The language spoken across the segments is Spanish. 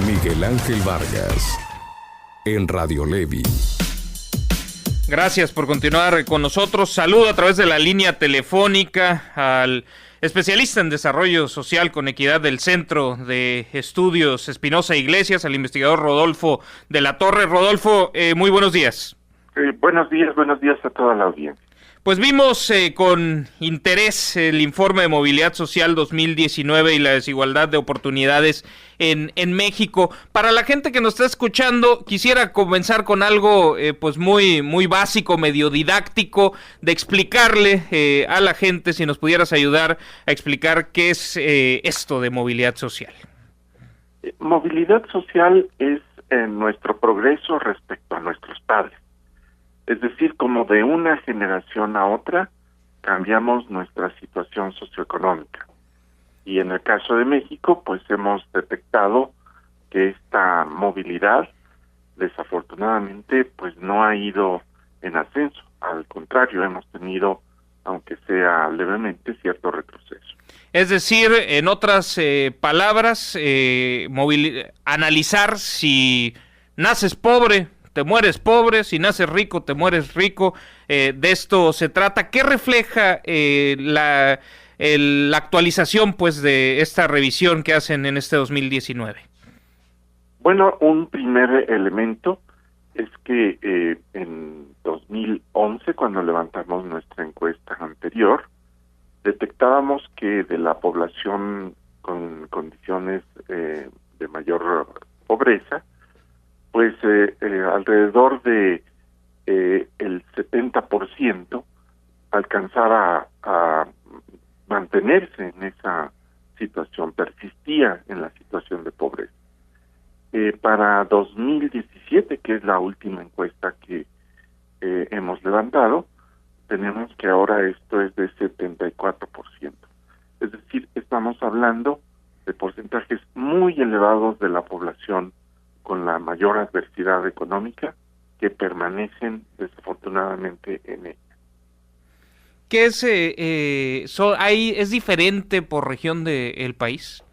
Miguel Ángel Vargas, en Radio Levi. Gracias por continuar con nosotros. Saludo a través de la línea telefónica al especialista en desarrollo social con equidad del Centro de Estudios Espinosa Iglesias, al investigador Rodolfo de la Torre. Rodolfo, muy buenos días. Buenos días a toda la audiencia. Pues vimos con interés el informe de Movilidad Social 2019 y la desigualdad de oportunidades en México. Para la gente que nos está escuchando, quisiera comenzar con algo pues muy básico, medio didáctico, de explicarle a la gente, si nos pudieras ayudar a explicar qué es esto de movilidad social. Movilidad social es nuestro progreso respecto a nuestros padres. Es decir, como de una generación a otra cambiamos nuestra situación socioeconómica. Y en el caso de México, pues hemos detectado que esta movilidad, desafortunadamente, pues no ha ido en ascenso. Al contrario, hemos tenido, aunque sea levemente, cierto retroceso. Es decir, en otras palabras, analizar si naces pobre, te mueres pobre, si naces rico, te mueres rico. De esto se trata. ¿Qué refleja la actualización pues de esta revisión que hacen en este 2019? Bueno, un primer elemento es que en 2011, cuando levantamos nuestra encuesta anterior, detectábamos que de la población con condiciones de mayor pobreza, pues alrededor de el 70% alcanzaba a mantenerse en esa situación, persistía en la situación de pobreza. Para 2017, que es la última encuesta que hemos levantado, tenemos que ahora esto es de 74%. Es decir, estamos hablando de porcentajes muy elevados de la población con la mayor adversidad económica que permanecen desafortunadamente en ella. ¿Qué es es diferente por región del país?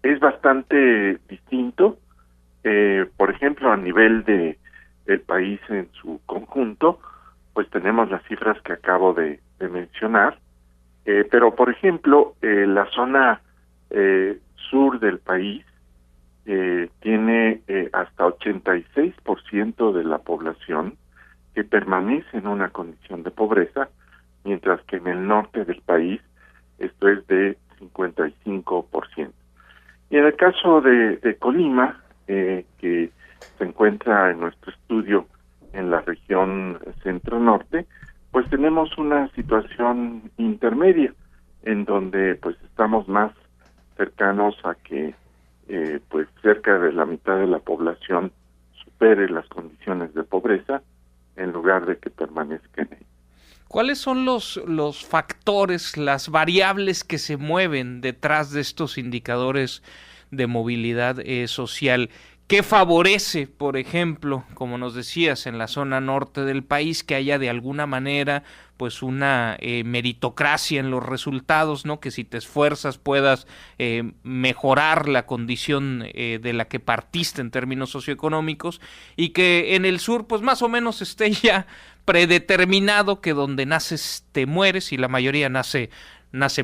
Es bastante distinto. Por ejemplo, a nivel de el país en su conjunto, pues tenemos las cifras que acabo de mencionar, pero por ejemplo, la zona sur del país tiene hasta 86% de la población que permanece en una condición de pobreza, mientras que en el norte del país esto es de 55%. Y en el caso de Colima, que se encuentra en nuestro estudio en la región centro-norte, pues tenemos una situación intermedia, en donde pues estamos más cercanos a que pues cerca de la mitad de la población supere las condiciones de pobreza en lugar de que permanezca en ella. ¿Cuáles son los factores, las variables que se mueven detrás de estos indicadores de movilidad social? ¿Qué favorece, por ejemplo, como nos decías, en la zona norte del país, que haya de alguna manera pues una meritocracia en los resultados, ¿no? Que si te esfuerzas puedas mejorar la condición de la que partiste en términos socioeconómicos, y que en el sur pues más o menos esté ya predeterminado que donde naces te mueres, y la mayoría nace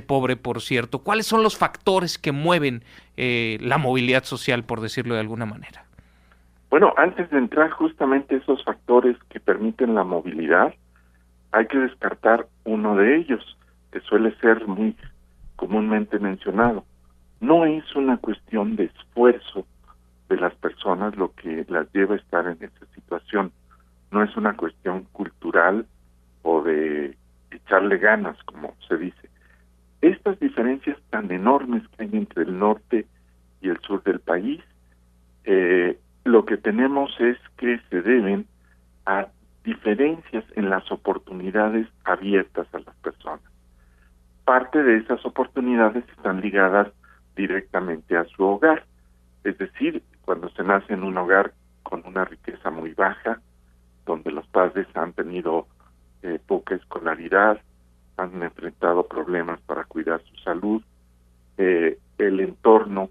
pobre, por cierto? ¿Cuáles son los factores que mueven la movilidad social, por decirlo de alguna manera? Bueno, antes de entrar justamente esos factores que permiten la movilidad, hay que descartar uno de ellos, que suele ser muy comúnmente mencionado. No es una cuestión de esfuerzo de las personas lo que las lleva a estar en esa situación. No es una cuestión cultural o de echarle ganas, como se dice. Estas diferencias tan enormes que hay entre el norte y el sur del país, lo que tenemos es que se deben a diferencias en las oportunidades abiertas a las personas. Parte de esas oportunidades están ligadas directamente a su hogar, es decir, cuando se nace en un hogar con una riqueza muy baja, donde los padres han tenido poca escolaridad, han enfrentado problemas para cuidar su salud, el entorno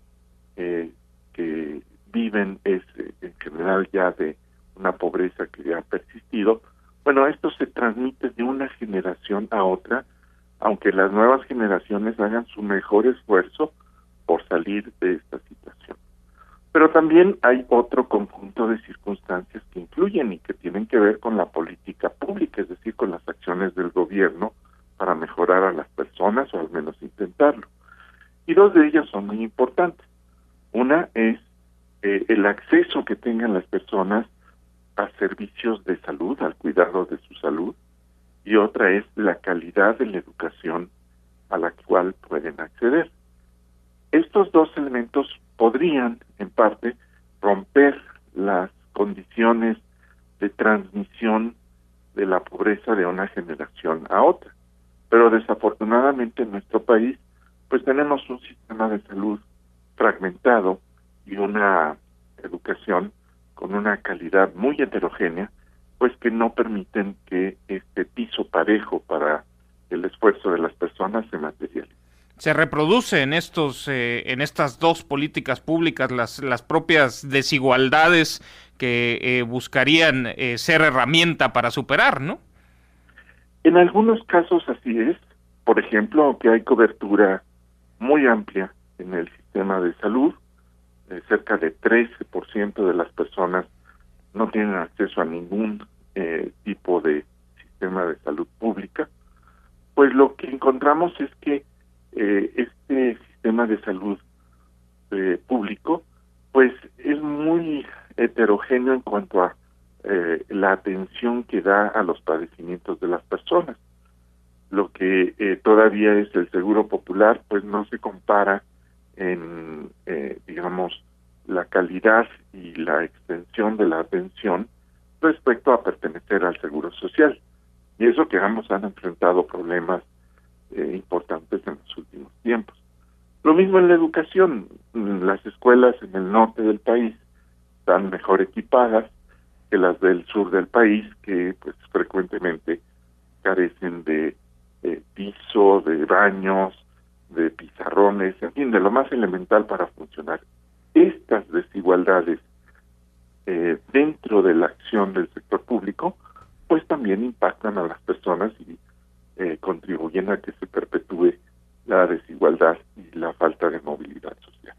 que viven es en general ya de una pobreza que ya ha persistido. Bueno, esto se transmite de una generación a otra, aunque las nuevas generaciones hagan su mejor esfuerzo por salir de esta situación. Pero también hay otro conjunto de circunstancias que influyen y que tienen que ver con la política pública, es decir, con las acciones del gobierno para mejorar a las personas, o al menos intentarlo. Y dos de ellas son muy importantes. Una es el acceso que tengan las personas a servicios de salud, al cuidado de su salud, y otra es la calidad de la educación a la cual pueden acceder. Estos dos elementos podrían, en parte, romper las condiciones de transmisión de la pobreza de una generación a otra. Pero desafortunadamente en nuestro país, pues tenemos un sistema de salud fragmentado y una educación con una calidad muy heterogénea, pues que no permiten que este piso parejo para el esfuerzo de las personas se materialice. Se reproduce en estas dos políticas públicas las propias desigualdades que buscarían ser herramienta para superar, ¿no? En algunos casos así es. Por ejemplo, aunque hay cobertura muy amplia en el sistema de salud, cerca de 13% de las personas no tienen acceso a ningún tipo de sistema de salud pública, pues lo que encontramos es que este sistema de salud público pues es muy heterogéneo en cuanto a la atención que da a los padecimientos de las personas. Lo que todavía es el seguro popular pues no se compara en digamos la calidad y la extensión de la atención respecto a pertenecer al seguro social, y eso que ambos han enfrentado problemas importantes en los últimos tiempos. Lo mismo en la educación. Las escuelas en el norte del país están mejor equipadas que las del sur del país, que pues frecuentemente carecen de piso, de baños, de pizarrones, en fin, de lo más elemental para funcionar. Estas desigualdades dentro de la acción del sector público pues también impactan a las personas y contribuyen a que se perpetúe la desigualdad y la falta de movilidad social.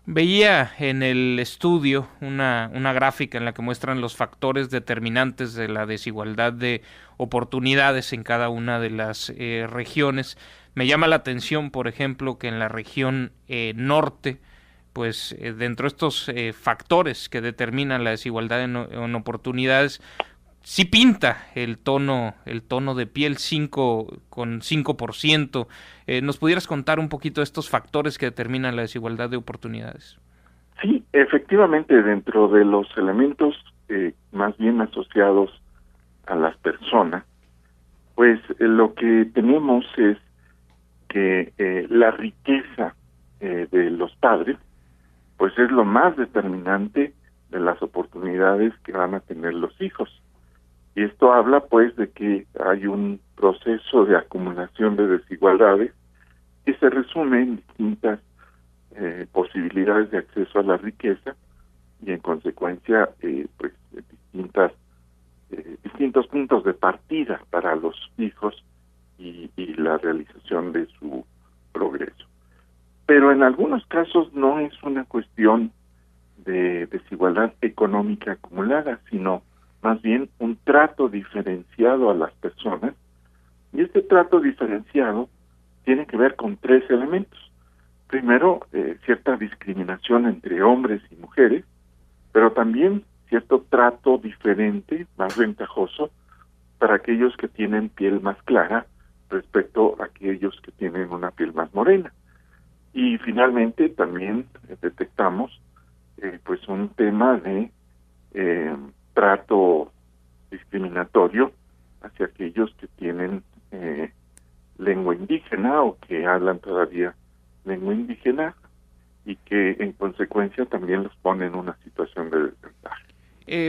Veía en el estudio una gráfica en la que muestran los factores determinantes de la desigualdad de oportunidades en cada una de las regiones. Me llama la atención, por ejemplo, que en la región norte, pues dentro de estos factores que determinan la desigualdad en oportunidades, sí pinta el tono de piel 5%. ¿Nos pudieras contar un poquito de estos factores que determinan la desigualdad de oportunidades? Sí, efectivamente, dentro de los elementos más bien asociados a las personas, pues lo que tenemos es que la riqueza de los padres, pues es lo más determinante de las oportunidades que van a tener los hijos. Y esto habla pues de que hay un proceso de acumulación de desigualdades que se resume en distintas posibilidades de acceso a la riqueza y en consecuencia pues distintos puntos de partida para los hijos y la realización de su progreso. Pero en algunos casos no es una cuestión de desigualdad económica acumulada, sino más bien un trato diferenciado a las personas, y este trato diferenciado tiene que ver con tres elementos. Primero, cierta discriminación entre hombres y mujeres, pero también cierto trato diferente, más ventajoso, para aquellos que tienen piel más clara respecto a aquellos que tienen una piel más morena. Y finalmente también detectamos pues un tema de trato discriminatorio hacia aquellos que tienen lengua indígena o que hablan todavía lengua indígena y que en consecuencia también los pone en una situación de desventaja.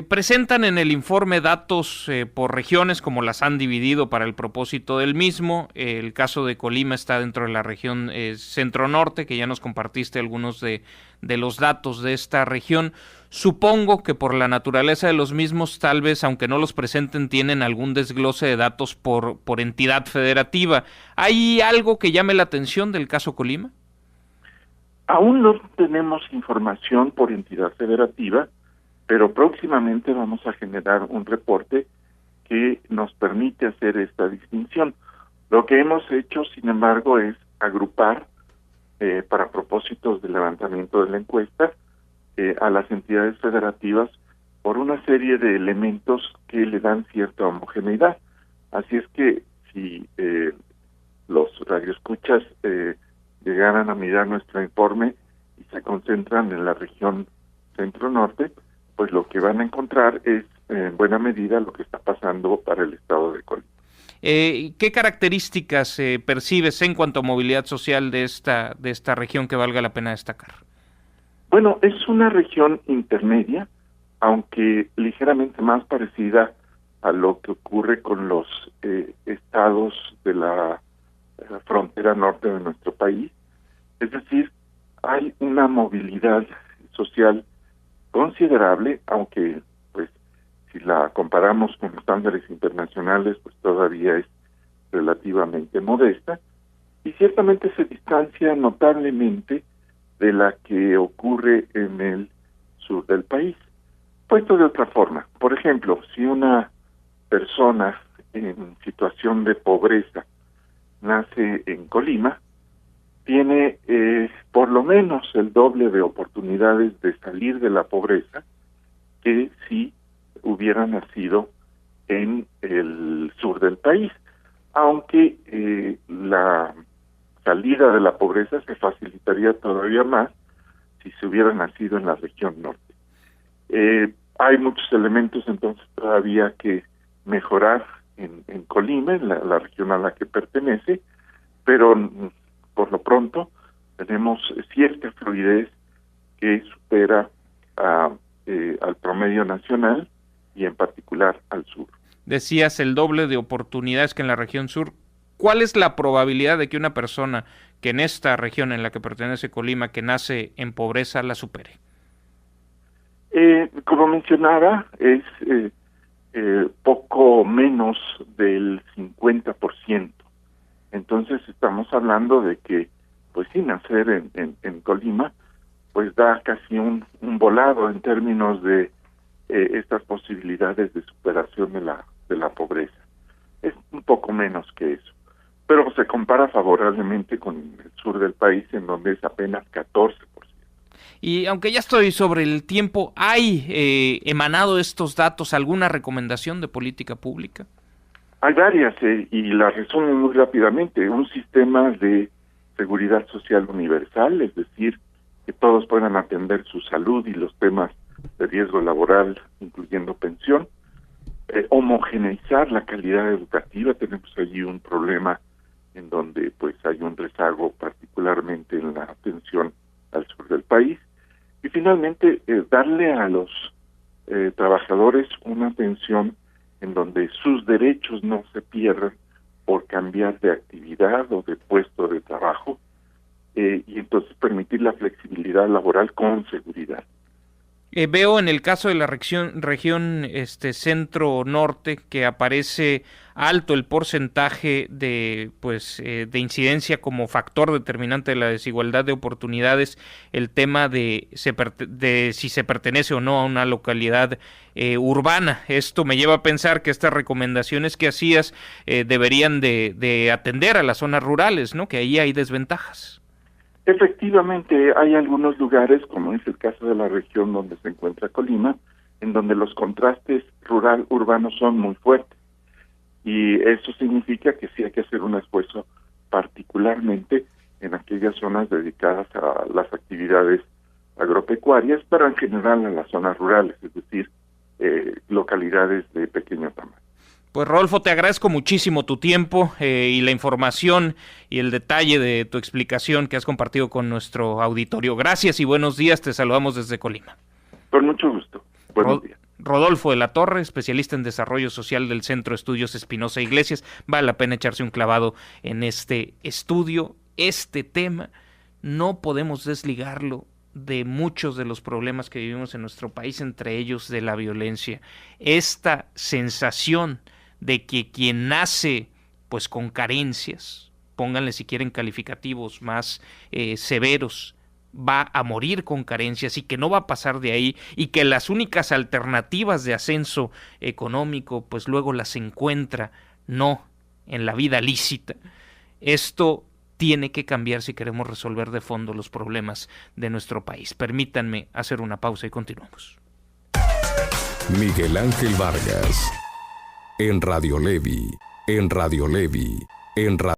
Presentan en el informe datos por regiones, como las han dividido para el propósito del mismo. El caso de Colima está dentro de la región centro-norte, que ya nos compartiste algunos de los datos de esta región. Supongo que por la naturaleza de los mismos, tal vez, aunque no los presenten, tienen algún desglose de datos por entidad federativa. ¿Hay algo que llame la atención del caso Colima? Aún no tenemos información por entidad federativa, pero próximamente vamos a generar un reporte que nos permite hacer esta distinción. Lo que hemos hecho, sin embargo, es agrupar, para propósitos del levantamiento de la encuesta, a las entidades federativas por una serie de elementos que le dan cierta homogeneidad. Así es que si los radioescuchas llegaran a mirar nuestro informe y se concentran en la región centro-norte, pues lo que van a encontrar es en buena medida lo que está pasando para el estado de Colima. ¿Qué características percibes en cuanto a movilidad social de esta región que valga la pena destacar? Bueno, es una región intermedia, aunque ligeramente más parecida a lo que ocurre con los estados de la frontera norte de nuestro país. Es decir, hay una movilidad social considerable, aunque pues si la comparamos con estándares internacionales, pues todavía es relativamente modesta, y ciertamente se distancia notablemente de la que ocurre en el sur del país. Puesto de otra forma, por ejemplo, si una persona en situación de pobreza nace en Colima, tiene por lo menos el doble de oportunidades de salir de la pobreza que si hubiera nacido en el sur del país, aunque la salida de la pobreza se facilitaría todavía más si se hubiera nacido en la región norte. Hay muchos elementos entonces todavía que mejorar en Colima, en la región a la que pertenece, pero por lo pronto tenemos cierta fluidez que supera al promedio nacional y en particular al sur. Decías el doble de oportunidades que en la región sur. ¿Cuál es la probabilidad de que una persona que en esta región en la que pertenece Colima, que nace en pobreza, la supere? Como mencionaba, es poco menos del 50%. Entonces estamos hablando de que, pues sí, nacer en Colima, pues da casi un volado en términos de estas posibilidades de superación de la pobreza. Es un poco menos que eso, pero se compara favorablemente con el sur del país, en donde es apenas 14%. Y aunque ya estoy sobre el tiempo, ¿hay emanado estos datos alguna recomendación de política pública? Hay varias, y las resumo muy rápidamente. Un sistema de seguridad social universal, es decir, que todos puedan atender su salud y los temas de riesgo laboral, incluyendo pensión. Homogeneizar la calidad educativa. Tenemos allí un problema en donde pues hay un rezago particularmente en la atención al sur del país. Y finalmente, darle a los trabajadores una atención en donde sus derechos no se pierdan por cambiar de actividad o de puesto de trabajo, y entonces permitir la flexibilidad laboral con seguridad. Veo en el caso de la región centro-norte que aparece alto el porcentaje de incidencia como factor determinante de la desigualdad de oportunidades, el tema de si se pertenece o no a una localidad urbana. Esto me lleva a pensar que estas recomendaciones que hacías deberían de atender a las zonas rurales, ¿no? Que ahí hay desventajas. Efectivamente, hay algunos lugares, como es el caso de la región donde se encuentra Colima, en donde los contrastes rural-urbanos son muy fuertes. Y eso significa que sí hay que hacer un esfuerzo particularmente en aquellas zonas dedicadas a las actividades agropecuarias, pero en general a las zonas rurales, es decir, localidades de pequeño tamaño. Pues Rodolfo, te agradezco muchísimo tu tiempo y la información y el detalle de tu explicación que has compartido con nuestro auditorio. Gracias y buenos días, te saludamos desde Colima. Con mucho gusto. Buenos días. Rodolfo de la Torre, especialista en desarrollo social del Centro de Estudios Espinosa Iglesias. Vale la pena echarse un clavado en este estudio. Este tema no podemos desligarlo de muchos de los problemas que vivimos en nuestro país, entre ellos de la violencia. Esta sensación de que quien nace pues con carencias, pónganle si quieren calificativos más severos, va a morir con carencias y que no va a pasar de ahí, y que las únicas alternativas de ascenso económico pues luego las encuentra no en la vida lícita. Esto tiene que cambiar si queremos resolver de fondo los problemas de nuestro país. Permítanme hacer una pausa y continuamos. Miguel Ángel Vargas, en Radio Levi, en Radio Levi, en Radio